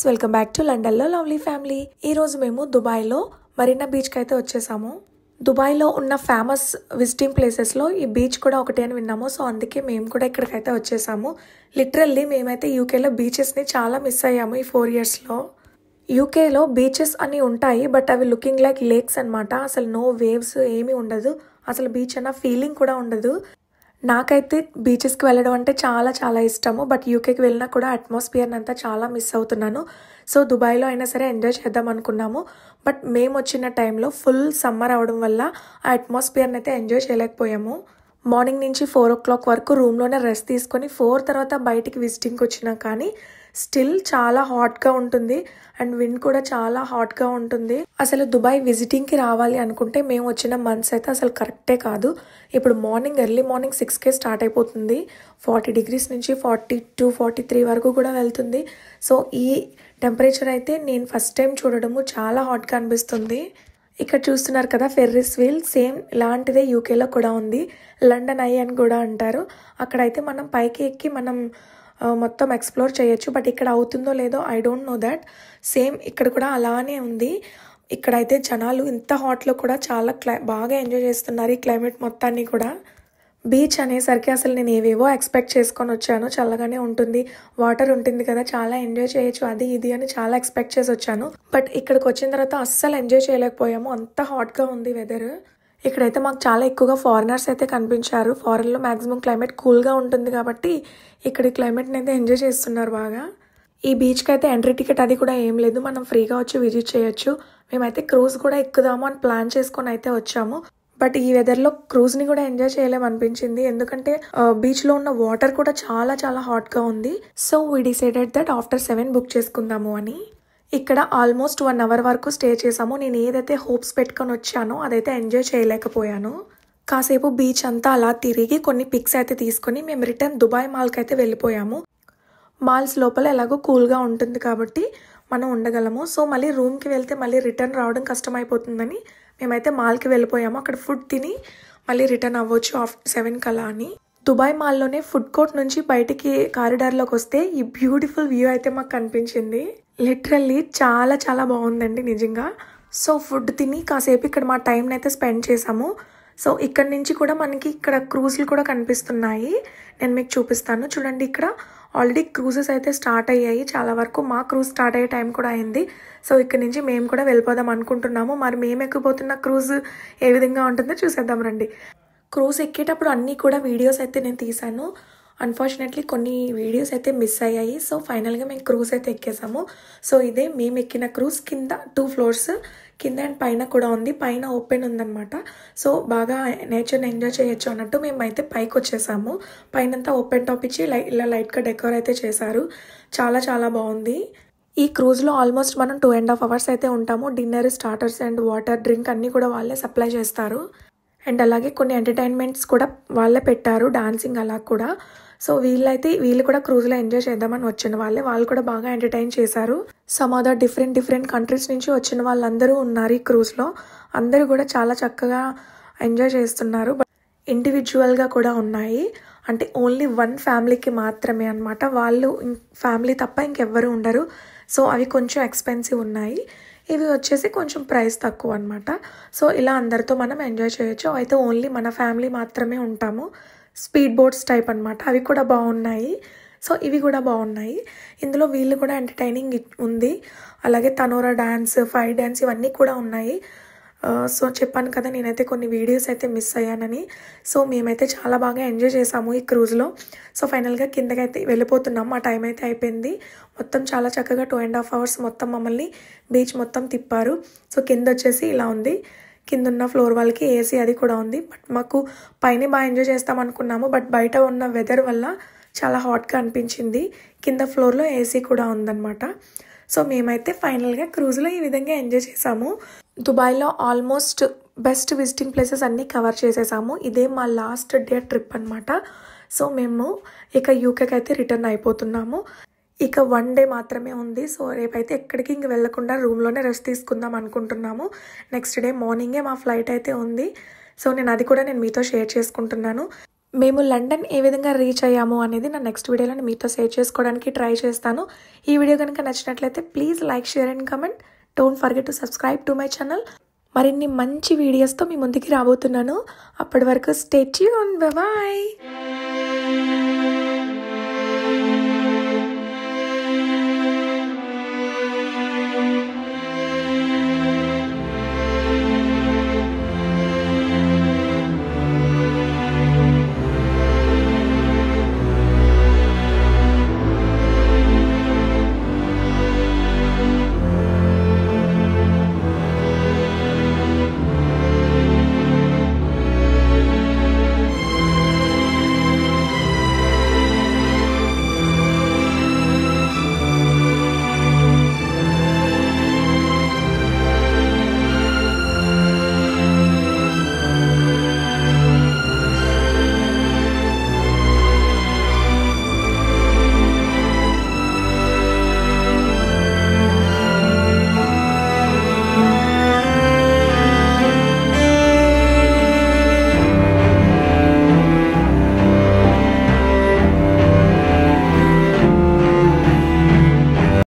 Welcome back to లండన్లో lovely family. ఈరోజు మేము దుబాయ్లో మరీనా బీచ్కి అయితే వచ్చేసాము. దుబాయ్లో ఉన్న ఫేమస్ విజిటింగ్ ప్లేసెస్లో ఈ బీచ్ కూడా ఒకటి అని విన్నాము. సో అందుకే మేము కూడా ఇక్కడికైతే వచ్చేసాము. లిటరల్లీ మేమైతే యూకేలో బీచెస్ని చాలా మిస్ అయ్యాము ఈ 4 yearsలో. యూకేలో బీచెస్ అని ఉంటాయి, బట్ అవి లుకింగ్ లైక్ లేక్స్ అనమాట. అసలు నో వేవ్స్ ఏమీ ఉండదు, అసలు బీచ్ అన్న ఫీలింగ్ కూడా ఉండదు. నాకైతే బీచెస్కి వెళ్ళడం అంటే చాలా చాలా ఇష్టము, బట్ యూకేకి వెళ్ళినా కూడా అట్మాస్ఫియర్ని అంతా చాలా మిస్ అవుతున్నాను. సో దుబాయ్లో అయినా సరే ఎంజాయ్ చేద్దాం అనుకున్నాము, బట్ మేము వచ్చిన టైంలో ఫుల్ సమ్మర్ అవడం వల్ల ఆ అట్మాస్ఫియర్ని అయితే ఎంజాయ్ చేయలేకపోయాము. మార్నింగ్ నుంచి 4 o'clock వరకు రూమ్లోనే రెస్ట్ తీసుకొని 4 తర్వాత బయటికి విజిటింగ్కి వచ్చినా కానీ స్టిల్ చాలా హాట్గా ఉంటుంది అండ్ విండ్ కూడా చాలా హాట్గా ఉంటుంది. అసలు దుబాయ్ విజిటింగ్కి రావాలి అనుకుంటే మేము వచ్చిన మంత్స్ అయితే అసలు కరెక్టే కాదు. ఇప్పుడు ఎర్లీ మార్నింగ్ 6కే స్టార్ట్ అయిపోతుంది. 40 degrees నుంచి 42, 43 వరకు కూడా వెళ్తుంది. సో ఈ టెంపరేచర్ అయితే నేను ఫస్ట్ టైం చూడడము చాలా హాట్గా అనిపిస్తుంది. ఇక్కడ చూస్తున్నారు కదా ఫెర్రిస్ వీల్, సేమ్ ఇలాంటిదే యూకేలో కూడా ఉంది. లండన్ ఐ అని కూడా అంటారు. అక్కడైతే మనం పైకి ఎక్కి మనం మొత్తం ఎక్స్ప్లోర్ చేయొచ్చు, బట్ ఇక్కడ అవుతుందో లేదో I don't know that. Same ఇక్కడ కూడా అలానే ఉంది. ఇక్కడైతే జనాలు ఇంత హాట్లో కూడా చాలా బాగా ఎంజాయ్ చేస్తున్నారు ఈ క్లైమేట్ మొత్తాన్ని కూడా. బీచ్ అనేసరికి అసలు నేను ఏవేవో ఎక్స్పెక్ట్ చేసుకొని వచ్చాను. చల్లగానే ఉంటుంది, వాటర్ ఉంటుంది కదా, చాలా ఎంజాయ్ చేయొచ్చు, అది ఇది అని చాలా ఎక్స్పెక్ట్ చేసి వచ్చాను. బట్ ఇక్కడికి వచ్చిన తర్వాత అస్సలు ఎంజాయ్ చేయలేకపోయాము, అంత హాట్గా ఉంది వెదర్. ఇక్కడైతే మాకు చాలా ఎక్కువగా ఫారినర్స్ అయితే కనిపించారు. ఫారెన్లో మ్యాక్సిమం క్లైమేట్ కూల్గా ఉంటుంది కాబట్టి ఇక్కడ క్లైమేట్ని అయితే ఎంజాయ్ చేస్తున్నారు బాగా. ఈ బీచ్కి అయితే ఎంట్రీ టికెట్ అది కూడా ఏం లేదు, మనం ఫ్రీగా వచ్చి విజిట్ చేయొచ్చు. మేమైతే క్రూజ్ కూడా ఎక్కుదాము అని ప్లాన్ చేసుకొని అయితే వచ్చాము, బట్ ఈ వెదర్లో క్రూజ్ని కూడా ఎంజాయ్ చేయలేమనిపించింది, ఎందుకంటే బీచ్లో ఉన్న వాటర్ కూడా చాలా చాలా హాట్గా ఉంది. So we decided that after 7 book చేసుకుందాము అని. ఇక్కడ ఆల్మోస్ట్ 1 hour వరకు స్టే చేసాము. నేను ఏదైతే హోప్స్ పెట్టుకొని వచ్చానో అదైతే ఎంజాయ్ చేయలేకపోయాను. కాసేపు బీచ్ అంతా అలా తిరిగి కొన్ని పిక్స్ అయితే తీసుకొని మేము రిటర్న్ దుబాయ్ మాల్కి అయితే వెళ్ళిపోయాము. మాల్స్ లోపల ఎలాగో కూల్గా ఉంటుంది కాబట్టి మనం ఉండగలము. సో మళ్ళీ రూమ్కి వెళ్తే మళ్ళీ రిటర్న్ రావడం కష్టమైపోతుందని మేమైతే మాల్కి వెళ్ళిపోయాము. అక్కడ ఫుడ్ తిని మళ్ళీ రిటర్న్ అవ్వచ్చు ఆఫ్టర్ 7 కలా అని. దుబాయ్ మాల్లోనే ఫుడ్ కోర్ట్ నుంచి బయటికి కారిడార్లోకి వస్తే ఈ బ్యూటిఫుల్ వ్యూ అయితే మాకు కనిపించింది. లిటరల్లీ చాలా చాలా బాగుందండి నిజంగా. సో ఫుడ్ తిని కాసేపు ఇక్కడ మా టైంని అయితే స్పెండ్ చేసాము. సో ఇక్కడ నుంచి కూడా మనకి ఇక్కడ క్రూజ్లు కూడా కనిపిస్తున్నాయి, నేను మీకు చూపిస్తాను. చూడండి, ఇక్కడ ఆల్రెడీ క్రూజెస్ అయితే స్టార్ట్ అయ్యాయి. చాలా వరకు మా క్రూజ్ స్టార్ట్ అయ్యే టైం కూడా అయింది. సో ఇక్కడ నుంచి మేము కూడా వెళ్ళిపోదాం అనుకుంటున్నాము. మరి మేము ఎక్కిపోతున్న క్రూజ్ ఏ విధంగా ఉంటుందో చూసేద్దాం రండి. క్రూజ్ ఎక్కేటప్పుడు అన్నీ కూడా వీడియోస్ అయితే నేను తీసాను. అన్ఫార్చునేట్లీ కొన్ని వీడియోస్ అయితే మిస్ అయ్యాయి. సో ఫైనల్గా మేము క్రూజ్ అయితే ఎక్కేసాము. సో ఇదే మేము ఎక్కిన క్రూజ్. కింద 2 floors, కింద అండ్ పైన కూడా ఉంది. పైన ఓపెన్ ఉందన్నమాట. సో బాగా నేచర్ని ఎంజాయ్ చేయొచ్చు అన్నట్టు మేము అయితే పైకి వచ్చేసాము. పైనంతా ఓపెన్ టాప్ ఇచ్చి ఇలా లైట్గా డెకోర్ అయితే చేశారు. చాలా చాలా బాగుంది. ఈ క్రూజ్లో ఆల్మోస్ట్ మనం 2.5 hours అయితే ఉంటాము. Dinner, starters and water, drink అన్నీ కూడా వాళ్ళే సప్లై చేస్తారు. అండ్ అలాగే కొన్ని ఎంటర్టైన్మెంట్స్ కూడా వాళ్ళే పెట్టారు, డాన్సింగ్ అలా కూడా. సో వీళ్ళు కూడా క్రూజ్లో ఎంజాయ్ చేద్దామని వచ్చిన వాళ్ళు కూడా బాగా ఎంటర్టైన్ చేశారు. సమ్ అదర్ డిఫరెంట్ కంట్రీస్ నుంచి వచ్చిన వాళ్ళందరూ ఉన్నారు ఈ క్రూజ్లో. అందరూ కూడా చాలా చక్కగా ఎంజాయ్ చేస్తున్నారు. బట్ ఇండివిజువల్గా కూడా ఉన్నాయి, అంటే ఓన్లీ 1 ఫ్యామిలీకి మాత్రమే అనమాట. వాళ్ళు ఫ్యామిలీ తప్ప ఇంకెవ్వరూ ఉండరు. సో అవి కొంచెం ఎక్స్పెన్సివ్ ఉన్నాయి. ఇవి వచ్చేసి కొంచెం ప్రైస్ తక్కువ అనమాట. సో ఇలా అందరితో మనం ఎంజాయ్ చేయొచ్చు. అయితే ఓన్లీ మన ఫ్యామిలీ మాత్రమే ఉంటాము. స్పీడ్ బోట్స్ టైప్ అనమాట, అవి కూడా బాగున్నాయి. సో ఇవి కూడా బాగున్నాయి. ఇందులో వీళ్ళు కూడా ఎంటర్టైనింగ్ ఉంది. అలాగే తనోరా డ్యాన్స్, ఫైర్ డ్యాన్స్ ఇవన్నీ కూడా ఉన్నాయి. సో చెప్పాను కదా నేనైతే కొన్ని వీడియోస్ అయితే మిస్ అయ్యానని. సో మేమైతే చాలా బాగా ఎంజాయ్ చేసాము ఈ క్రూజ్లో. సో ఫైనల్గా కిందకైతే వెళ్ళిపోతున్నాం. ఆ టైం అయితే అయిపోయింది. మొత్తం చాలా చక్కగా 2.5 hours మొత్తం మమ్మల్ని బీచ్ మొత్తం తిప్పారు. సో కింద వచ్చేసి ఇలా ఉంది. కింద ఉన్న ఫ్లోర్ వాళ్ళకి ఏసీ అది కూడా ఉంది. బట్ మాకు పైన బాగా ఎంజాయ్ చేస్తాం అనుకున్నాము, బట్ బయట ఉన్న వెదర్ వల్ల చాలా హాట్గా అనిపించింది. కింద ఫ్లోర్లో ఏసీ కూడా ఉందన్నమాట. సో మేమైతే ఫైనల్గా క్రూజ్లో ఈ విధంగా ఎంజాయ్ చేసాము. దుబాయ్లో ఆల్మోస్ట్ బెస్ట్ విజిటింగ్ ప్లేసెస్ అన్నీ కవర్ చేసేసాము. ఇదే మా లాస్ట్ డే ట్రిప్ అనమాట. సో మేము ఇక యూకేకి అయితే రిటర్న్ అయిపోతున్నాము. ఇక 1 day మాత్రమే ఉంది. సో రేపైతే ఎక్కడికి ఇంక వెళ్ళకుండా రూమ్లోనే రెస్ట్ తీసుకుందాం అనుకుంటున్నాము. నెక్స్ట్ డే మార్నింగే మా ఫ్లైట్ అయితే ఉంది. సో అది కూడా నేను మీతో షేర్ చేసుకుంటున్నాను. మేము లండన్ ఏ విధంగా రీచ్ అయ్యాము అనేది నా నెక్స్ట్ వీడియోలో మీతో షేర్ చేసుకోవడానికి ట్రై చేస్తాను. ఈ వీడియో కనుక నచ్చినట్లయితే please like, share and comment. Don't forget to subscribe to my channel. మరిన్ని మంచి వీడియోస్తో మీ ముందుకి రాబోతున్నాను. అప్పటి వరకు స్టే ట్యూన్. Bye bye.